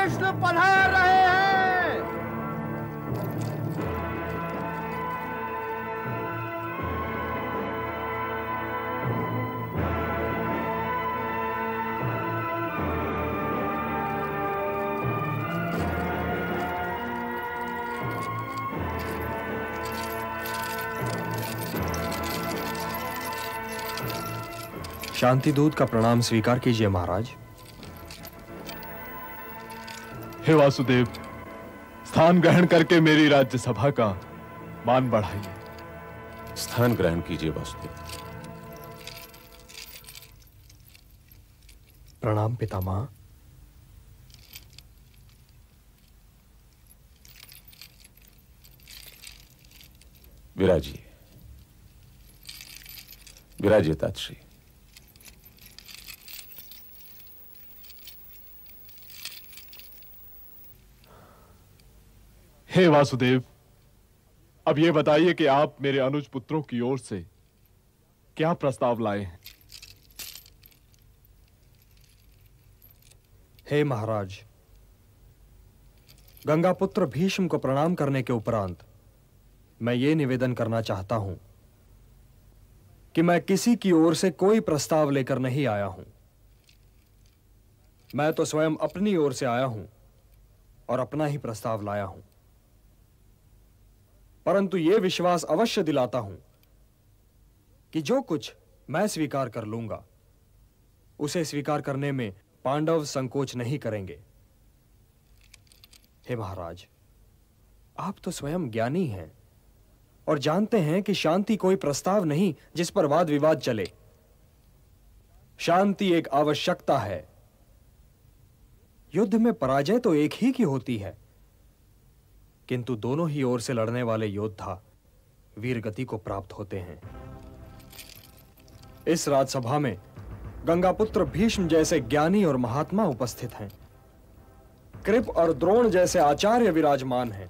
कृष्ण पधार रहे हैं। शांति दूत का प्रणाम स्वीकार कीजिए महाराज। हे वासुदेव, स्थान ग्रहण करके मेरी राज्यसभा का मान बढ़ाइए। स्थान ग्रहण कीजिए वासुदेव। प्रणाम पितामह। विराजिए, विराजिए तातश्री। हे वासुदेव, अब ये बताइए कि आप मेरे अनुज पुत्रों की ओर से क्या प्रस्ताव लाए हैं? हे महाराज, गंगापुत्र भीष्म को प्रणाम करने के उपरांत मैं ये निवेदन करना चाहता हूं कि मैं किसी की ओर से कोई प्रस्ताव लेकर नहीं आया हूं। मैं तो स्वयं अपनी ओर से आया हूं और अपना ही प्रस्ताव लाया हूं। परंतु यह विश्वास अवश्य दिलाता हूं कि जो कुछ मैं स्वीकार कर लूंगा उसे स्वीकार करने में पांडव संकोच नहीं करेंगे। हे महाराज, आप तो स्वयं ज्ञानी हैं और जानते हैं कि शांति कोई प्रस्ताव नहीं जिस पर वाद विवाद चले। शांति एक आवश्यकता है। युद्ध में पराजय तो एक ही की होती है, किंतु दोनों ही ओर से लड़ने वाले योद्धा वीरगति को प्राप्त होते हैं। इस राजसभा में गंगापुत्र भीष्म जैसे ज्ञानी और महात्मा उपस्थित हैं। कृप और द्रोण जैसे आचार्य विराजमान हैं।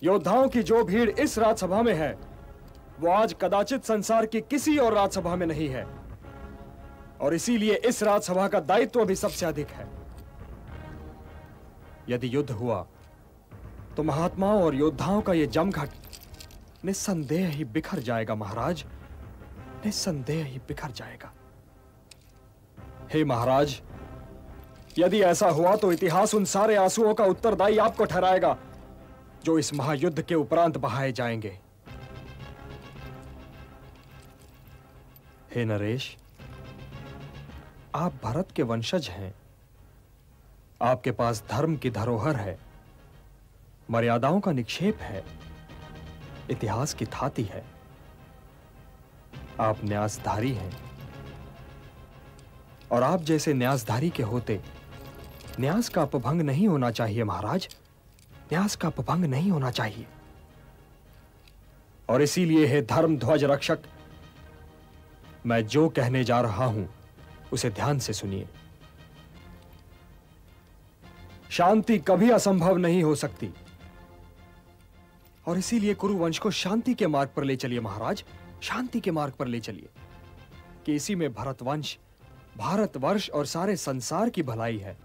योद्धाओं की जो भीड़ इस राजसभा में है वो आज कदाचित संसार की किसी और राजसभा में नहीं है, और इसीलिए इस राजसभा का दायित्व भी सबसे अधिक है। यदि युद्ध हुआ तो महात्माओं और योद्धाओं का यह जमघट निस्संदेह ही बिखर जाएगा महाराज, निस्संदेह ही बिखर जाएगा। हे महाराज, यदि ऐसा हुआ तो इतिहास उन सारे आंसुओं का उत्तरदायी आपको ठहराएगा जो इस महायुद्ध के उपरांत बहाए जाएंगे। हे नरेश, आप भरत के वंशज हैं। आपके पास धर्म की धरोहर है, मर्यादाओं का निक्षेप है, इतिहास की थाती है। आप न्यासधारी हैं और आप जैसे न्यासधारी के होते न्यास का अपभंग नहीं होना चाहिए महाराज, न्यास का अपभंग नहीं होना चाहिए। और इसीलिए हे धर्म ध्वज रक्षक, मैं जो कहने जा रहा हूं उसे ध्यान से सुनिए। शांति कभी असंभव नहीं हो सकती, और इसीलिए कुरुवंश को शांति के मार्ग पर ले चलिए महाराज, शांति के मार्ग पर ले चलिए कि इसी में भरतवंश, भारतवर्ष और सारे संसार की भलाई है।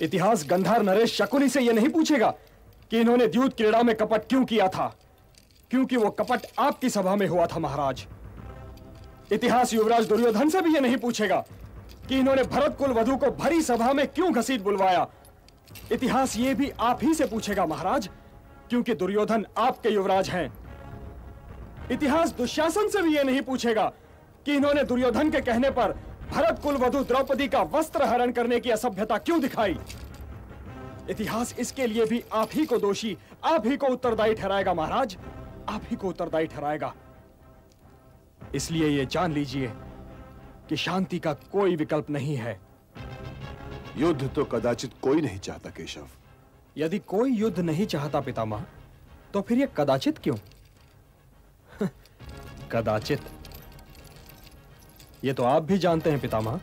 इतिहास गंधार नरेश शकुनी से यह नहीं पूछेगा कि इन्होंने द्यूत क्रीड़ा में कपट क्यों किया था, क्योंकि वो कपट आपकी सभा में हुआ था महाराज। इतिहास युवराज दुर्योधन से भी यह नहीं पूछेगा कि इन्होंने भरत कुल वधु को भरी सभा में क्यों घसीट बुलवाया। इतिहास ये भी आप ही से पूछेगा महाराज, क्योंकि दुर्योधन आपके युवराज हैं। इतिहास दुशासन से भी यह नहीं पूछेगा कि इन्होंने दुर्योधन के कहने पर भरत कुल वधु द्रौपदी का वस्त्र हरण करने की असभ्यता क्यों दिखाई। इतिहास इसके लिए भी आप ही को दोषी, आप ही को उत्तरदायी ठहराएगा महाराज, आप ही को उत्तरदायी ठहराएगा। इसलिए यह जान लीजिए कि शांति का कोई विकल्प नहीं है। युद्ध तो कदाचित कोई नहीं चाहता केशव। यदि कोई युद्ध नहीं चाहता पितामह, तो फिर यह कदाचित क्यों? कदाचित यह तो आप भी जानते हैं पितामह,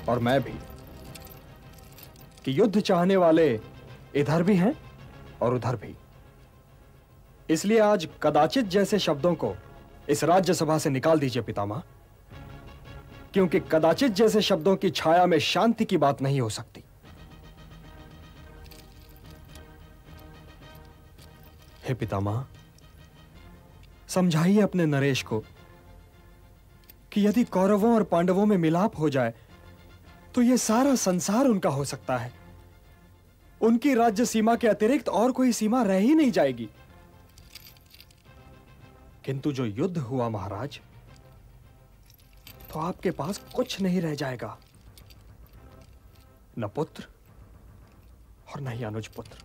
और मैं भी, कि युद्ध चाहने वाले इधर भी हैं और उधर भी। इसलिए आज कदाचित जैसे शब्दों को इस राज्यसभा से निकाल दीजिए पितामह, क्योंकि कदाचित जैसे शब्दों की छाया में शांति की बात नहीं हो सकती। हे पितामह, समझाइए अपने नरेश को कि यदि कौरवों और पांडवों में मिलाप हो जाए तो यह सारा संसार उनका हो सकता है। उनकी राज्य सीमा के अतिरिक्त और कोई सीमा रह ही नहीं जाएगी। किंतु जो युद्ध हुआ महाराज, तो आपके पास कुछ नहीं रह जाएगा, न पुत्र और न ही अनुज पुत्र।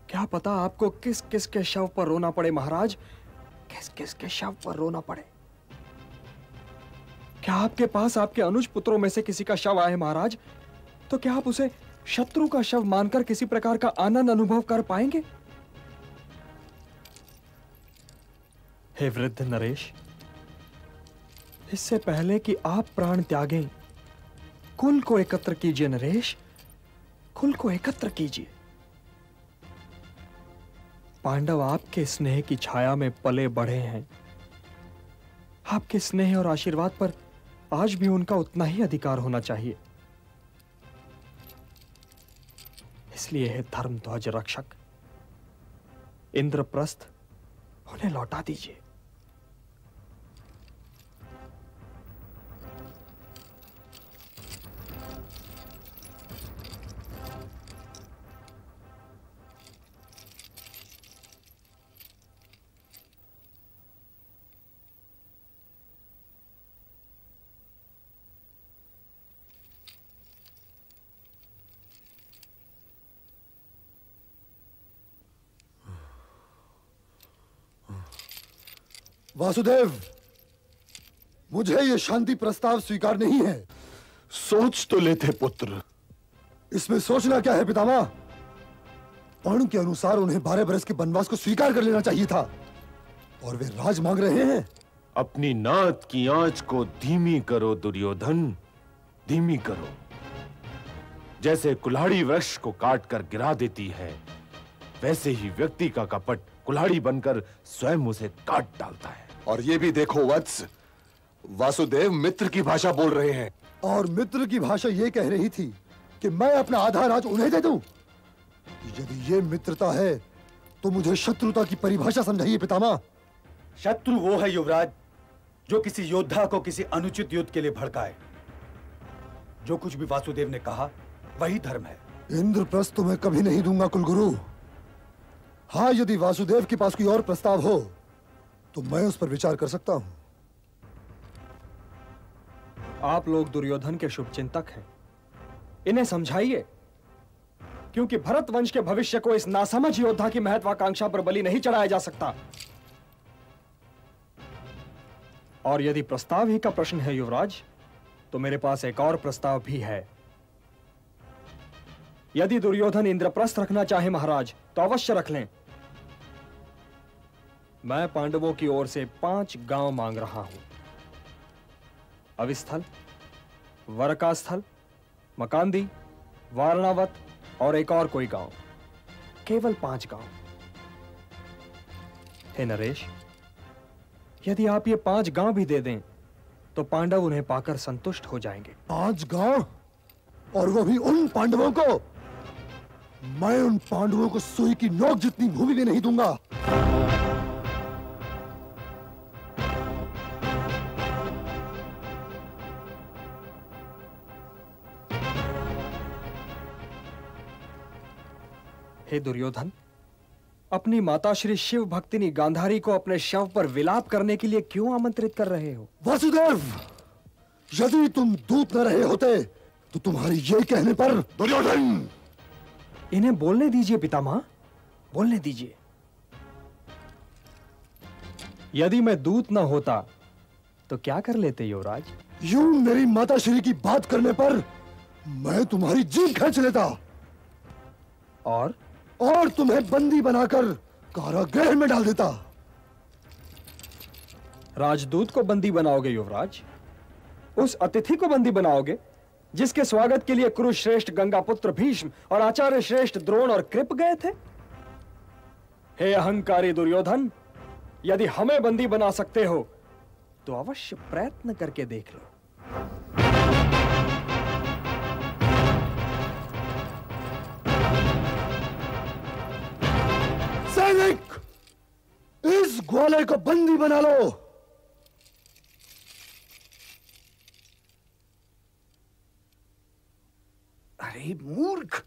क्या पता आपको किस किस के शव पर रोना पड़े महाराज, किस किस के शव पर रोना पड़े। क्या आपके पास आपके अनुज पुत्रों में से किसी का शव आए महाराज, तो क्या आप उसे शत्रु का शव मानकर किसी प्रकार का आनंद अनुभव कर पाएंगे? हे वृद्ध नरेश, इससे पहले कि आप प्राण त्यागें, कुल को एकत्र कीजिए नरेश, कुल को एकत्र कीजिए। पांडव आपके स्नेह की छाया में पले बढ़े हैं। आपके स्नेह और आशीर्वाद पर आज भी उनका उतना ही अधिकार होना चाहिए। इसलिए हे धर्म ध्वज रक्षक, इंद्रप्रस्थ उन्हें लौटा दीजिए। वासुदेव, मुझे यह शांति प्रस्ताव स्वीकार नहीं है। सोच तो लेते पुत्र। इसमें सोचना क्या है पितामह? पर्ण के अनुसार उन्हें 12 बरस के वनवास को स्वीकार कर लेना चाहिए था, और वे राज मांग रहे हैं। अपनी नात की आंच को धीमी करो दुर्योधन, धीमी करो। जैसे कुल्हाड़ी वृक्ष को काटकर गिरा देती है, वैसे ही व्यक्ति का कपट कुल्हाड़ी बनकर स्वयं उसे काट डालता है। और ये भी देखो वत्स, वासुदेव मित्र की भाषा बोल रहे हैं, और मित्र की भाषा ये कह रही थी कि मैं अपना आधा राज उन्हें दे दूं। यदि ये मित्रता है तो मुझे शत्रुता की परिभाषा समझाइए पितामह। शत्रु वो है युवराज जो किसी योद्धा को किसी अनुचित युद्ध के लिए भड़काए। जो कुछ भी वासुदेव ने कहा वही धर्म है। इंद्रप्रस्थ तो मैं कभी नहीं दूंगा कुलगुरु। हाँ, यदि वासुदेव के पास कोई और प्रस्ताव हो तो मैं उस पर विचार कर सकता हूं। आप लोग दुर्योधन के शुभचिंतक हैं, इन्हें समझाइए, क्योंकि भरत वंश के भविष्य को इस नासमझ योद्धा की महत्वाकांक्षा पर बलि नहीं चढ़ाया जा सकता। और यदि प्रस्ताव ही का प्रश्न है युवराज, तो मेरे पास एक और प्रस्ताव भी है। यदि दुर्योधन इंद्रप्रस्थ रखना चाहे महाराज, तो अवश्य रख लें। मैं पांडवों की ओर से 5 गांव मांग रहा हूं। अविस्थल, वरकास्थल, मकांदी, वारणावत और एक और कोई गांव। केवल 5 गांव। हे नरेश, यदि आप ये 5 गांव भी दे दें तो पांडव उन्हें पाकर संतुष्ट हो जाएंगे। 5 गांव, और वो भी उन पांडवों को? मैं उन पांडवों को सुई की नोक जितनी भूमि भी नहीं दूंगा। हे दुर्योधन, अपनी माता श्री शिव भक्तिनी गांधारी को अपने शव पर विलाप करने के लिए क्यों आमंत्रित कर रहे हो? वासुदेव, यदि तुम दूत न रहे होते तो तुम्हारे ये कहने पर। दुर्योधन, इन्हें बोलने दीजिए पितामह, बोलने दीजिए। यदि मैं दूत न होता तो क्या कर लेते युवराज? यूं मेरी माता श्री की बात करने पर मैं तुम्हारी जीभ खींच लेता, और तुम्हें बंदी बनाकर कारागृह में डाल देता। राजदूत को बंदी बनाओगे युवराज? उस अतिथि को बंदी बनाओगे जिसके स्वागत के लिए कुरुश्रेष्ठ गंगापुत्र भीष्म और आचार्य श्रेष्ठ द्रोण और कृप गए थे? हे अहंकारी दुर्योधन, यदि हमें बंदी बना सकते हो तो अवश्य प्रयत्न करके देख लो। सैनिक, इस ग्वाले को बंदी बना लो। अरे मूर्ख,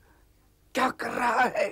क्या कर रहा है?